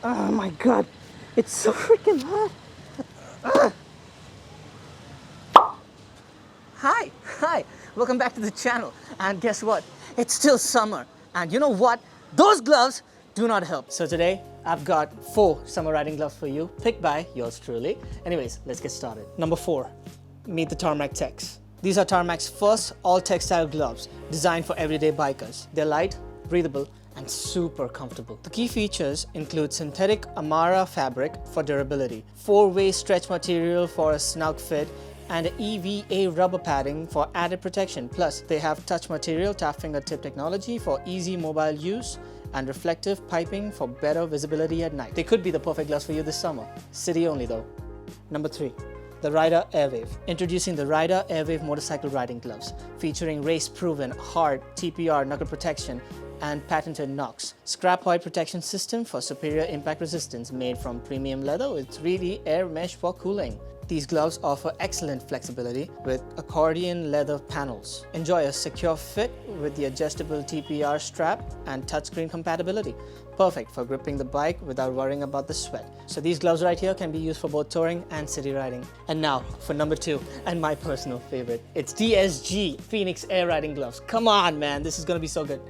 Oh my god, it's so freaking hot. Hi, welcome back to the channel. And guess what? It's still summer. And you know what? Those gloves do not help. So today, I've got 4 summer riding gloves for you, picked by yours truly. Anyways, let's get started. Number 4, meet the Tarmac Tex. These are Tarmac's first all-textile gloves, designed for everyday bikers. They're light, breathable, and super comfortable. The key features include synthetic Amara fabric for durability, 4-way stretch material for a snug fit, and EVA rubber padding for added protection. Plus, they have touch material tap fingertip technology for easy mobile use and reflective piping for better visibility at night. They could be the perfect gloves for you this summer. City only though. Number 3. The Raida Airwave. Introducing the Raida Airwave motorcycle riding gloves, featuring race-proven hard TPR knuckle protection and patented NOx scrap-oil protection system for superior impact resistance, made from premium leather with 3D air mesh for cooling. These gloves offer excellent flexibility with accordion leather panels. Enjoy a secure fit with the adjustable TPR strap and touchscreen compatibility. Perfect for gripping the bike without worrying about the sweat. So these gloves right here can be used for both touring and city riding. And now for number 2 and my personal favorite. It's DSG Phoenix Air Riding Gloves. Come on, man, this is gonna be so good.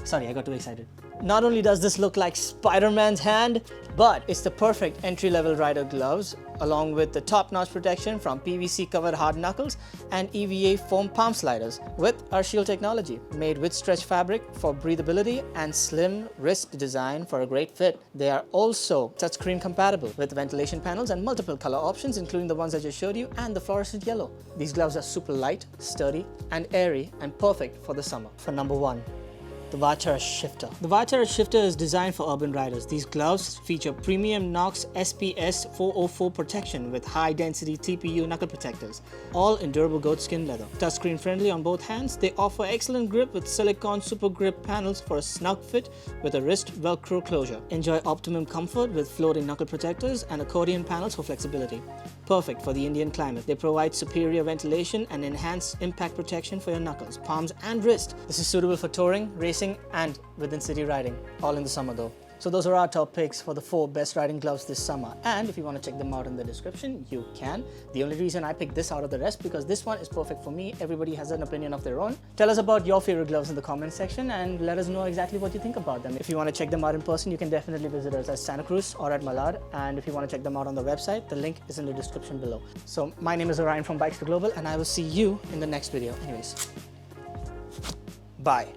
Sorry, I got too excited. Not only does this look like Spider-Man's hand, but it's the perfect entry-level rider gloves, along with the top-notch protection from PVC-covered hard knuckles and EVA foam palm sliders with our shield technology, made with stretch fabric for breathability and slim wrist design for a great fit. They are also touchscreen compatible with ventilation panels and multiple color options, including the ones I just showed you and the fluorescent yellow. These gloves are super light, sturdy, and airy, and perfect for the summer. For number 1. The viaterra shifter. The viaterra shifter is designed for urban riders. These gloves feature premium NOx SPS 404 protection with high-density TPU knuckle protectors, all in durable goatskin leather. Touchscreen friendly on both hands, they offer excellent grip with silicone super grip panels for a snug fit with a wrist Velcro closure. Enjoy optimum comfort with floating knuckle protectors and accordion panels for flexibility. Perfect for the Indian climate. They provide superior ventilation and enhanced impact protection for your knuckles, palms, and wrist. This is suitable for touring, racing, and within city riding, all in the summer though. So those are our top picks for the 4 best riding gloves this summer, and if you want to check them out in the description, you can. The only reason I picked this out of the rest because this one is perfect for me. Everybody has an opinion of their own. Tell us about your favorite gloves in the comment section and let us know exactly what you think about them. If you want to check them out in person, you can definitely visit us at Santacruz or at Malad, and if you want to check them out on the website, the link is in the description below. So my name is Orion from Bikester Global, and I will see you in the next video. Anyways, bye.